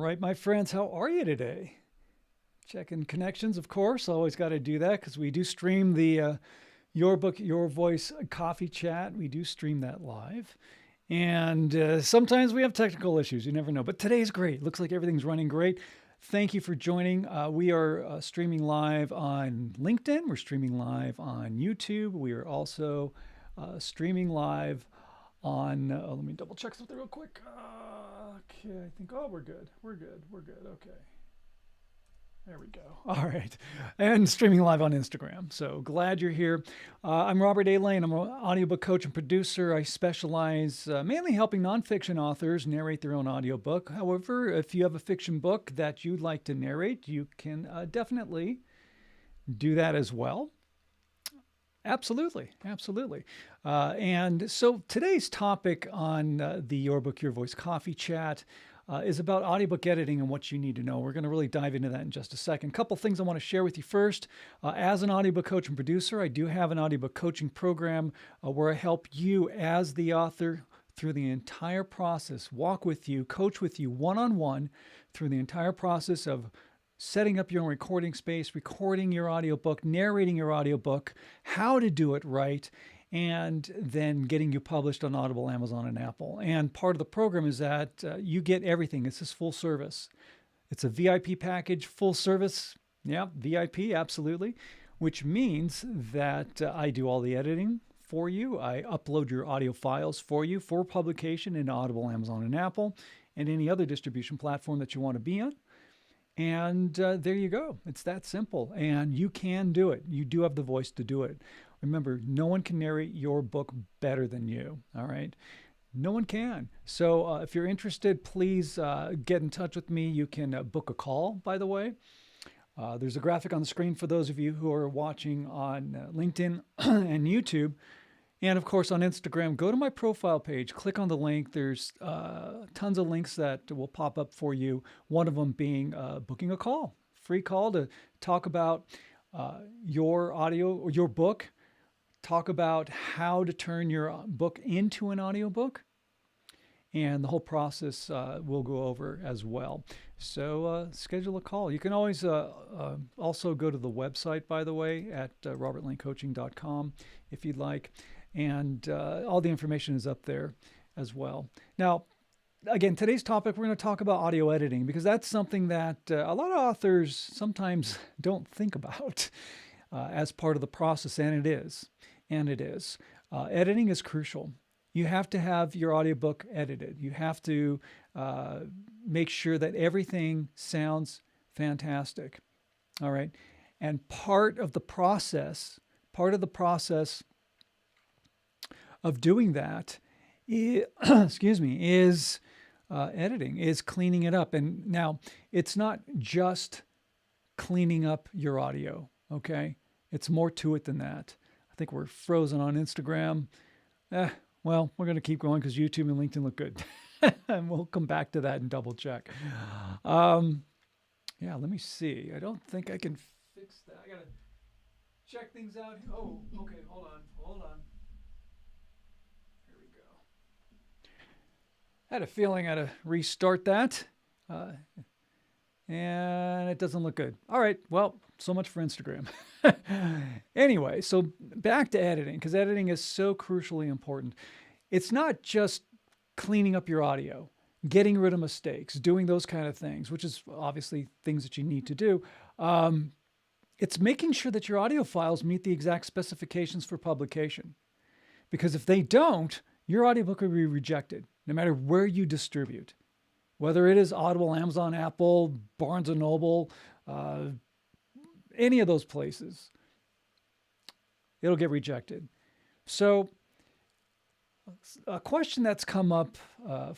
right, my friends, how are you today? Checking connections, of course. Always got to do that because we do stream the Your Book, Your Voice coffee chat. We do stream that live. And sometimes we have technical issues. You never know. But today's great. Looks like everything's running great. Thank you for joining. We are streaming live on LinkedIn. We're streaming live on YouTube. We are also streaming live on, let me double check something real quick. Okay, I think, oh, we're good. We're good. We're good. Okay. There we go. All right. And streaming live on Instagram. So glad you're here. I'm Robert A. Lane. I'm an audiobook coach and producer. I specialize mainly helping nonfiction authors narrate their own audiobook. However, if you have a fiction book that you'd like to narrate, you can definitely do that as well. Absolutely. Absolutely. And so today's topic on the Your Book, Your Voice coffee chat is about audiobook editing and what you need to know. We're going to really dive into that in just a second. A couple things I want to share with you first. As an audiobook coach and producer, I do have an audiobook coaching program where I help you as the author through the entire process, walk with you, coach with you one-on-one through the entire process of setting up your own recording space, recording your audiobook, narrating your audiobook, how to do it right, and then getting you published on Audible, Amazon, and Apple. And part of the program is that you get everything. It's this full service. It's a VIP package, full service. Yeah, VIP, absolutely. Which means that I do all the editing for you. I upload your audio files for you for publication in Audible, Amazon, and Apple, and any other distribution platform that you want to be on. And there you go. It's that simple. And you can do it. You do have the voice to do it. Remember, no one can narrate your book better than you. All right. No one can. So if you're interested, please get in touch with me. You can book a call, by the way. There's a graphic on the screen for those of you who are watching on LinkedIn and YouTube. And of course, on Instagram, go to my profile page, click on the link. There's tons of links that will pop up for you. One of them being booking a call, free call to talk about your audio or your book, talk about how to turn your book into an audiobook. And the whole process we'll go over as well. So schedule a call. You can always also go to the website, by the way, at robertlanecoaching.com if you'd like. And all the information is up there as well. Now, again, today's topic, we're going to talk about audio editing because that's something that a lot of authors sometimes don't think about as part of the process, and it is. And it is. Editing is crucial. You have to have your audiobook edited. You have to make sure that everything sounds fantastic. All right. And part of the process of doing that is, is editing, is cleaning it up. And now it's not just cleaning up your audio, okay? It's more to it than that. I think we're frozen on Instagram. Well, we're going to keep going because YouTube and LinkedIn look good. And we'll come back to that and double check. Yeah, let me see. I don't think I can fix that. I got to check things out. Oh, okay, hold on. Here we go. I had a feeling I had to restart that. And it doesn't look good. All right, well, so much for Instagram. Anyway, so back to editing, because editing is so crucially important. It's not just cleaning up your audio, getting rid of mistakes, doing those kind of things, which is obviously things that you need to do. It's making sure that your audio files meet the exact specifications for publication. Because if they don't, your audiobook will be rejected, no matter where you distribute. Whether it is Audible, Amazon, Apple, Barnes & Noble, any of those places, it'll get rejected. So a question that's come up to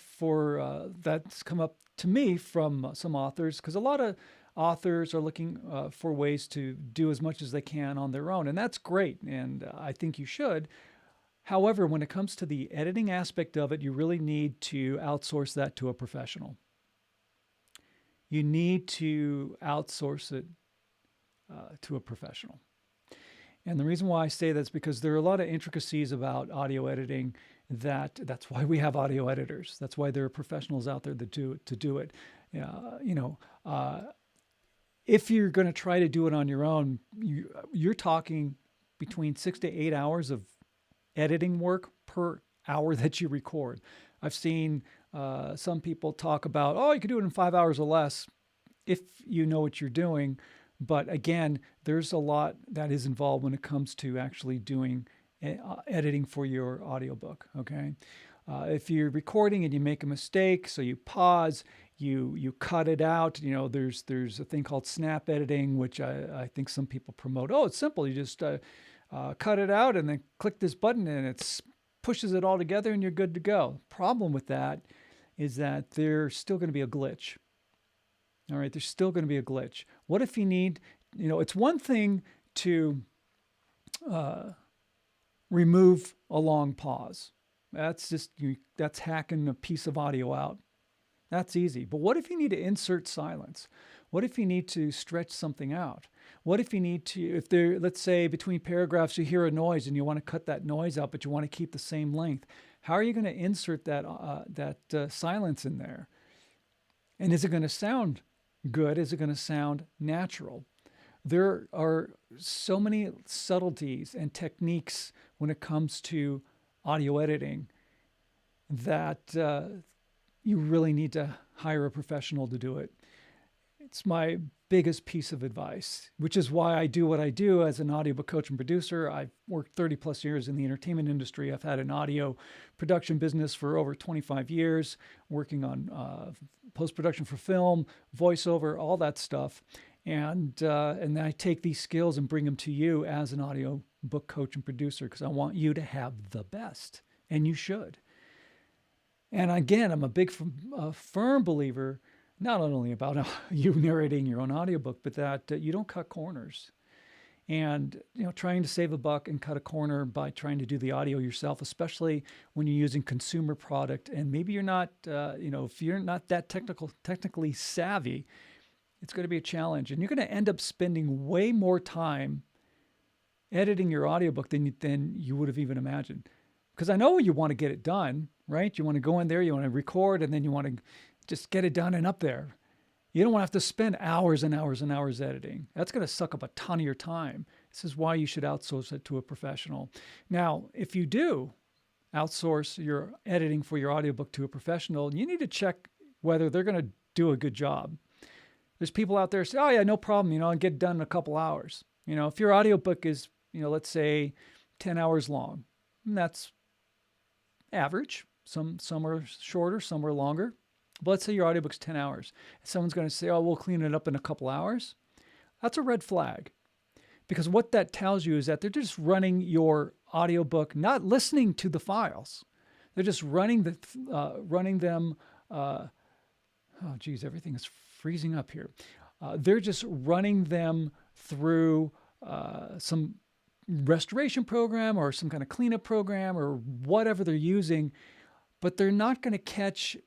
me from some authors, because a lot of authors are looking for ways to do as much as they can on their own, and that's great, and I think you should. However, when it comes to the editing aspect of it, you really need to outsource that to a professional. You need to outsource it to a professional. And the reason why I say that is because there are a lot of intricacies about audio editing That's why we have audio editors. That's why there are professionals out there that do it. You know, if you're going to try to do it on your own, you're talking between 6 to 8 hours of editing work per hour that you record. I've seen some people talk about, oh, you can do it in 5 hours or less if you know what you're doing. But again, there's a lot that is involved when it comes to actually doing editing for your audiobook. Okay. If you're recording and you make a mistake, so you pause, you cut it out. You know, there's a thing called snap editing, which I think some people promote. Oh, it's simple. You just cut it out and then click this button and it pushes it all together and you're good to go. Problem with that is that there's still going to be a glitch. All right, there's still going to be a glitch. What if you need, it's one thing to remove a long pause. That's hacking a piece of audio out. That's easy. But what if you need to insert silence? What if you need to stretch something out? What if you need to, let's say between paragraphs you hear a noise and you want to cut that noise out, but you want to keep the same length? How are you going to insert that silence in there? And is it going to sound good? Is it going to sound natural? There are so many subtleties and techniques when it comes to audio editing that you really need to hire a professional to do it. It's my biggest piece of advice, which is why I do what I do as an audiobook coach and producer. I've worked 30 plus years in the entertainment industry. I've had an audio production business for over 25 years, working on post-production for film, voiceover, all that stuff. And then I take these skills and bring them to you as an audio book coach and producer because I want you to have the best, and you should. And again, I'm a firm believer, not only about you narrating your own audiobook, but that you don't cut corners. And trying to save a buck and cut a corner by trying to do the audio yourself, especially when you're using consumer product, and maybe you're not, if you're not that technically savvy, it's going to be a challenge, and you're going to end up spending way more time editing your audiobook than you would have even imagined. Because I know you want to get it done, right? You want to go in there, you want to record, and then you want to just get it done and up there. You don't want to have to spend hours and hours and hours editing. That's going to suck up a ton of your time. This is why you should outsource it to a professional. Now, if you do outsource your editing for your audiobook to a professional, you need to check whether they're going to do a good job. There's people out there who say, oh yeah, no problem, I'll get it done in a couple hours. If your audiobook is, let's say 10 hours long, and that's average. Some are shorter, some are longer. But let's say your audiobook's 10 hours. Someone's going to say, oh, we'll clean it up in a couple hours. That's a red flag. Because what that tells you is that they're just running your audiobook, not listening to the files. They're just running them. Everything is freezing up here. They're just running them through some restoration program or some kind of cleanup program or whatever they're using, but they're not going to catch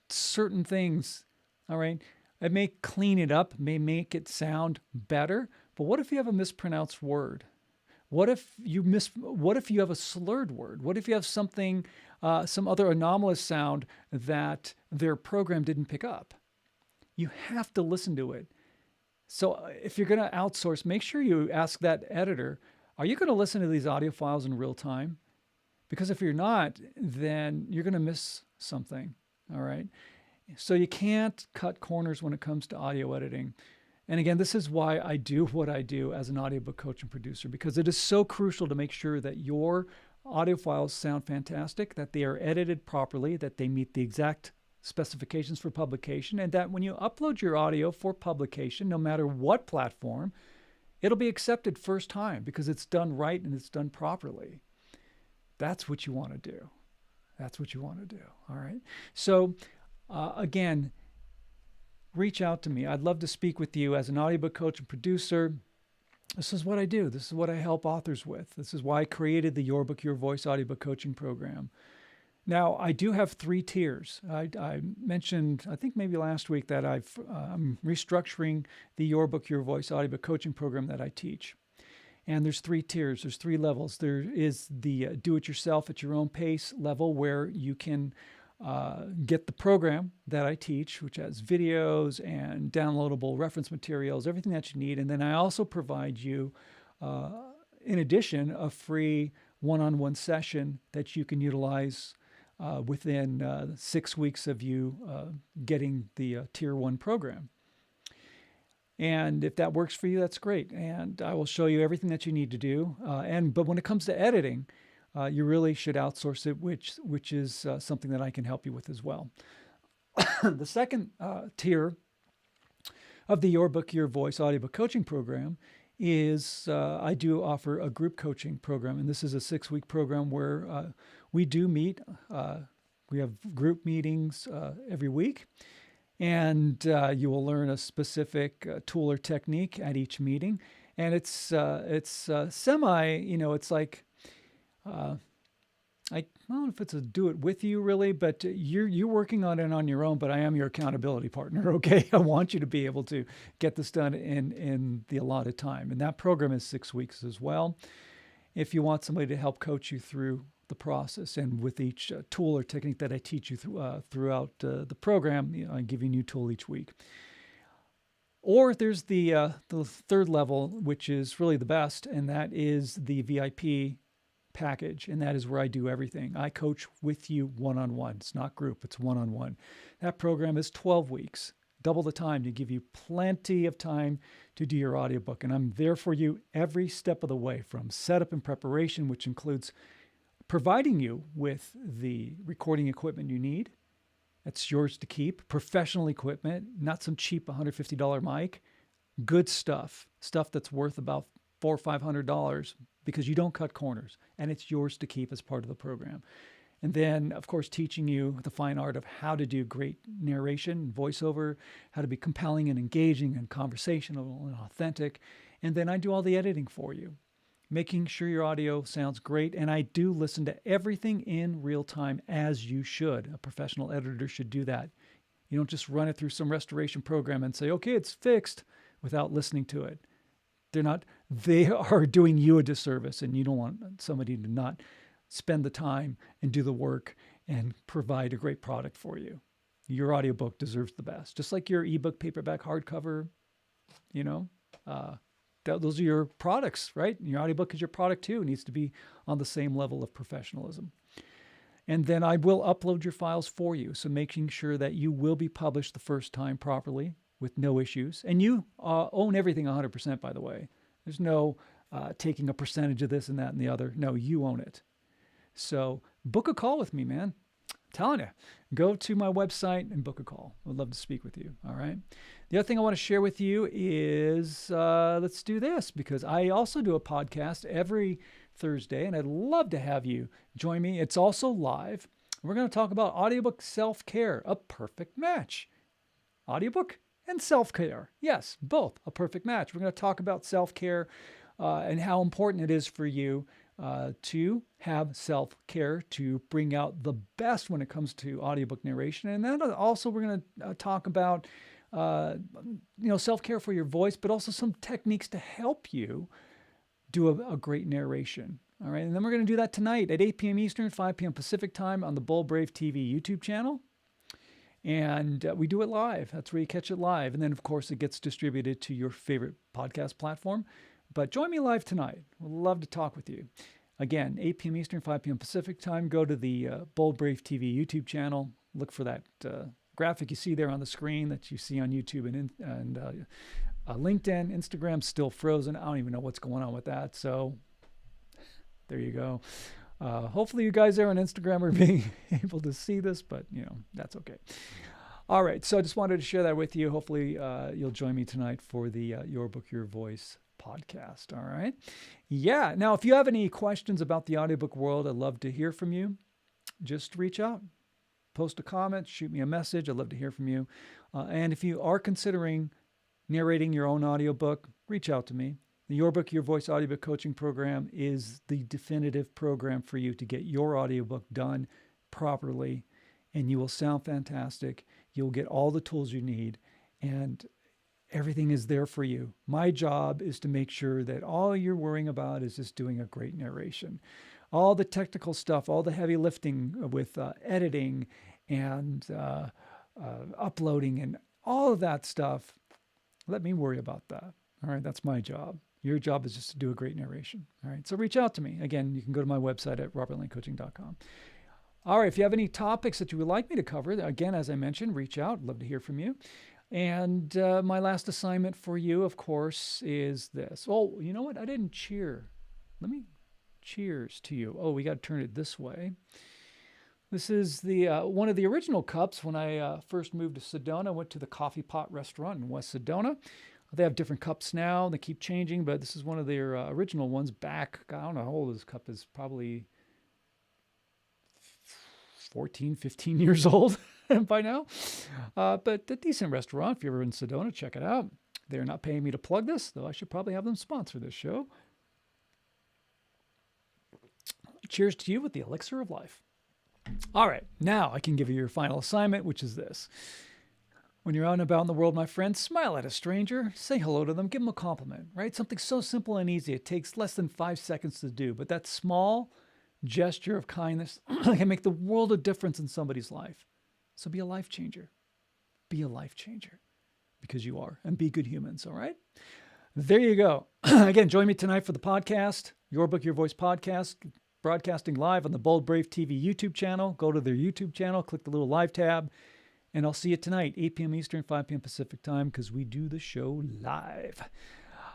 certain things. All right. It may clean it up, may make it sound better, but what if you have a mispronounced word? What if you have a slurred word? What if you have something, some other anomalous sound that their program didn't pick up? You have to listen to it. So if you're going to outsource, make sure you ask that editor, are you going to listen to these audio files in real time? Because if you're not, then you're going to miss something. All right. So you can't cut corners when it comes to audio editing. And again, this is why I do what I do as an audiobook coach and producer, because it is so crucial to make sure that your audio files sound fantastic, that they are edited properly, that they meet the exact specifications for publication, and that when you upload your audio for publication, no matter what platform, it'll be accepted first time because it's done right and it's done properly. That's what you want to do. That's what you want to do. All right. So again, reach out to me. I'd love to speak with you as an audiobook coach and producer. This is what I do. This is what I help authors with. This is why I created the Your Book, Your Voice audiobook coaching program. Now, I do have 3 tiers. I mentioned, I think maybe last week, that I'm restructuring the Your Book, Your Voice audiobook coaching program that I teach. And there's 3 tiers, there's 3 levels. There is the do-it-yourself at your own pace level, where you can get the program that I teach, which has videos and downloadable reference materials, everything that you need. And then I also provide you, in addition, a free one-on-one session that you can utilize within 6 weeks of you getting the Tier 1 program. And if that works for you, that's great. And I will show you everything that you need to do. But when it comes to editing, you really should outsource it, which is something that I can help you with as well. The second tier of the Your Book, Your Voice audiobook coaching program is I do offer a group coaching program. And this is a 6-week program where we do meet. We have group meetings every week. And you will learn a specific tool or technique at each meeting. And it's semi, it's like, I don't know if it's a do it with you really, but you're working on it on your own, but I am your accountability partner, okay? I want you to be able to get this done in the allotted time. And that program is 6 weeks as well. If you want somebody to help coach you through the process, and with each tool or technique that I teach you throughout the program, I give you a new tool each week. Or there's the third level, which is really the best, and that is the VIP package, and that is where I do everything. I coach with you one-on-one. It's not group, it's one-on-one. That program is 12 weeks, double the time, to give you plenty of time to do your audiobook. And I'm there for you every step of the way, from setup and preparation, which includes providing you with the recording equipment you need. That's yours to keep. Professional equipment, not some cheap $150 mic. Good stuff that's worth about $400 or $500, because you don't cut corners, and it's yours to keep as part of the program. And then, of course, teaching you the fine art of how to do great narration, voiceover, how to be compelling and engaging and conversational and authentic. And then I do all the editing for you, making sure your audio sounds great. And I do listen to everything in real time, as you should. A professional editor should do that. You don't just run it through some restoration program and say, okay, it's fixed, without listening to it. They are doing you a disservice, and you don't want somebody to not spend the time and do the work and provide a great product for you. Your audiobook deserves the best. Just like your ebook, paperback, hardcover, those are your products, right? Your audiobook is your product too. It needs to be on the same level of professionalism. And then I will upload your files for you. So making sure that you will be published the first time properly with no issues. And you own everything 100%, by the way. There's no taking a percentage of this and that and the other. No, you own it. So book a call with me, man. I'm telling you, go to my website and book a call. I'd love to speak with you. All right. The other thing I want to share with you is let's do this, because I also do a podcast every Thursday, and I'd love to have you join me. It's also live. We're going to talk about audiobook self-care, a perfect match. Audiobook and self-care. Yes, both a perfect match. We're going to talk about self-care and how important it is for you to have self-care, to bring out the best when it comes to audiobook narration. And then also we're going to talk about self-care for your voice, but also some techniques to help you do a great narration. All right. And then we're going to do that tonight at 8 p.m. Eastern, 5 p.m. Pacific time on the Bold Brave TV YouTube channel. And we do it live. That's where you catch it live. And then, of course, it gets distributed to your favorite podcast platform. But join me live tonight. We'd love to talk with you. Again, 8 p.m. Eastern, 5 p.m. Pacific time. Go to the Bold Brave TV YouTube channel. Look for that graphic you see there on the screen that you see on YouTube and LinkedIn. Instagram's still frozen. I don't even know what's going on with that. So there you go. Hopefully you guys there on Instagram are being able to see this, but that's okay. All right. So I just wanted to share that with you. Hopefully you'll join me tonight for the Your Book, Your Voice podcast. All right. Yeah. Now, if you have any questions about the audiobook world, I'd love to hear from you. Just reach out, post a comment, shoot me a message. I'd love to hear from you. And if you are considering narrating your own audiobook, reach out to me. The Your Book, Your Voice audiobook coaching program is the definitive program for you to get your audiobook done properly, and you will sound fantastic. You'll get all the tools you need, and Everything is there for you. My job is to make sure that all you're worrying about is just doing a great narration. All the technical stuff, all the heavy lifting with editing and uploading and all of that stuff, let me worry about that. All right, that's my job. Your job is just to do a great narration. All right, so reach out to me. Again, you can go to my website at robertlanecoaching.com. All right, if you have any topics that you would like me to cover, again, as I mentioned, reach out. Love to hear from you. And my last assignment for you, of course, is this. Oh, you know what? I didn't cheer. Let me cheers to you. Oh, we got to turn it this way. This is the one of the original cups. When I first moved to Sedona, I went to the Coffee Pot restaurant in West Sedona. They have different cups now. They keep changing, but this is one of their original ones back. I don't know how old this cup is. Probably 14, 15 years old by now. But a decent restaurant. If you're ever in Sedona, check it out. They're not paying me to plug this, though I should probably have them sponsor this show. Cheers to you with the elixir of life. All right, now I can give you your final assignment, which is this. When you're out and about in the world, my friends, smile at a stranger, say hello to them, give them a compliment, right? Something so simple and easy. It takes less than 5 seconds to do, but that small gesture of kindness can make the world of difference in somebody's life. So be a life changer. Be a life changer because you are, and be good humans, all right? There you go. Again, join me tonight for the podcast, Your Book, Your Voice podcast, broadcasting live on the Bold Brave TV YouTube channel. Go to their YouTube channel, click the little live tab, and I'll see you tonight, 8 p.m. Eastern, 5 p.m. Pacific time, because we do the show live.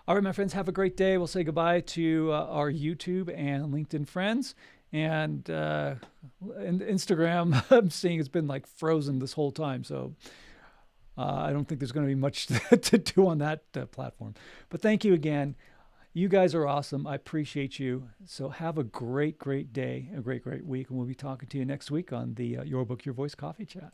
All right, my friends, have a great day. We'll say goodbye to our YouTube and LinkedIn friends. And Instagram, I'm seeing it's been like frozen this whole time. So I don't think there's going to be much to do on that platform. But thank you again. You guys are awesome. I appreciate you. So have a great, great day, a great, great week. And we'll be talking to you next week on the Your Book, Your Voice Coffee Chat.